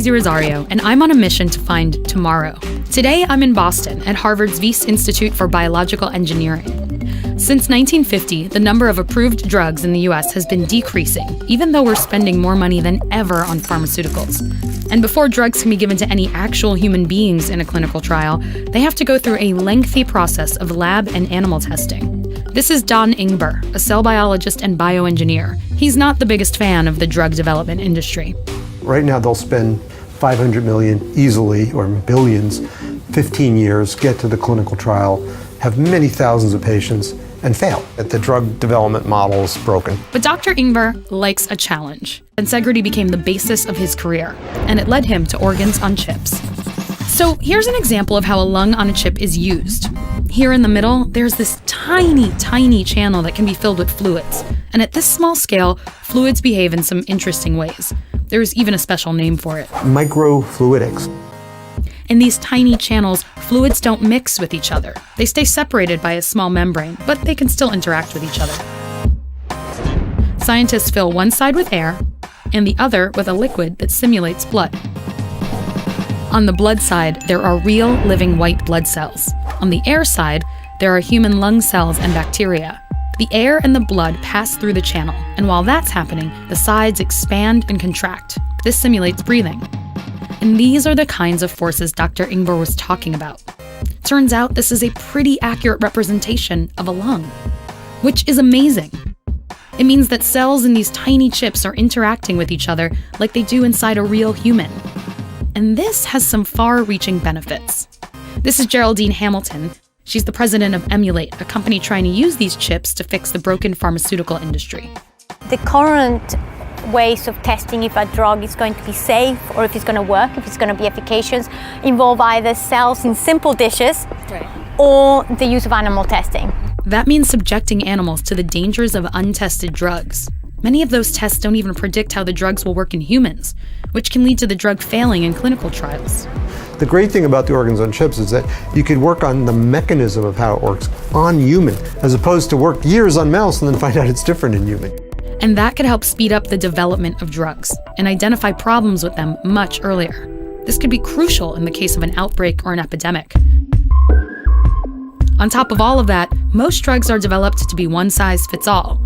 Daisy Rosario, and I'm on a mission to find tomorrow. Today, I'm in Boston at Harvard's Wyss Institute for Biological Engineering. Since 1950, the number of approved drugs in the US has been decreasing, even though we're spending more money than ever on pharmaceuticals. And before drugs can be given to any actual human beings in a clinical trial, they have to go through a lengthy process of lab and animal testing. This is Don Ingber, a cell biologist and bioengineer. He's not the biggest fan of the drug development industry. Right now they'll spend $500 million easily, or billions, 15 years, get to the clinical trial, have many thousands of patients, and fail. The drug development model is broken. But Dr. Ingber likes a challenge. Tensegrity became the basis of his career, and it led him to organs on chips. So here's an example of how a lung on a chip is used. Here in the middle, there's this tiny, tiny channel that can be filled with fluids. And at this small scale, fluids behave in some interesting ways. There's even a special name for it. Microfluidics. In these tiny channels, fluids don't mix with each other. They stay separated by a small membrane, but they can still interact with each other. Scientists fill one side with air and the other with a liquid that simulates blood. On the blood side, there are real, living white blood cells. On the air side, there are human lung cells and bacteria. The air and the blood pass through the channel, and while that's happening, the sides expand and contract. This simulates breathing. And these are the kinds of forces Dr. Ingber was talking about. Turns out this is a pretty accurate representation of a lung, which is amazing. It means that cells in these tiny chips are interacting with each other like they do inside a real human. And this has some far-reaching benefits. This is Geraldine Hamilton. She's the president of Emulate, a company trying to use these chips to fix the broken pharmaceutical industry. The current ways of testing if a drug is going to be safe or if it's going to work, if it's going to be efficacious, involve either cells in simple dishes or the use of animal testing. That means subjecting animals to the dangers of untested drugs. Many of those tests don't even predict how the drugs will work in humans, which can lead to the drug failing in clinical trials. The great thing about the organs on chips is that you could work on the mechanism of how it works on human, as opposed to work years on mouse and then find out it's different in human. And that could help speed up the development of drugs and identify problems with them much earlier. This could be crucial in the case of an outbreak or an epidemic. On top of all of that, most drugs are developed to be one size fits all.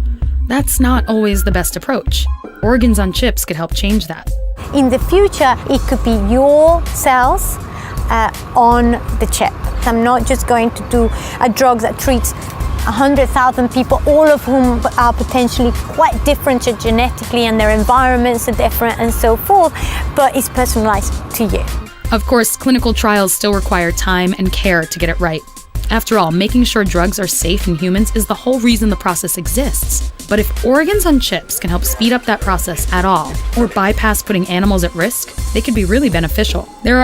That's not always the best approach. Organs on chips could help change that. In the future, it could be your cells on the chip. I'm not just going to do a drug that treats 100,000 people, all of whom are potentially quite different genetically and their environments are different and so forth, but it's personalized to you. Of course, clinical trials still require time and care to get it right. After all, making sure drugs are safe in humans is the whole reason the process exists. But if organs on chips can help speed up that process at all, or bypass putting animals at risk, they could be really beneficial. There are